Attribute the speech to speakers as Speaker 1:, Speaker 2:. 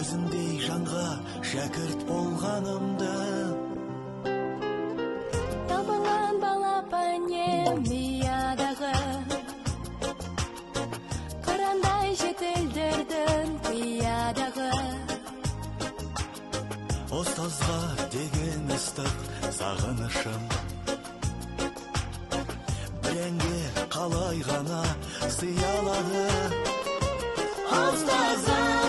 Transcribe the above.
Speaker 1: өзіңдей жанға шәкірт болғанымды.
Speaker 2: Табылған балапанем миядағы, қырандай жетілдірдің қиядағы.
Speaker 1: Ұстазға деген ыстық сағынышым, бірәңге қалай ғана сыялады. Ұстазым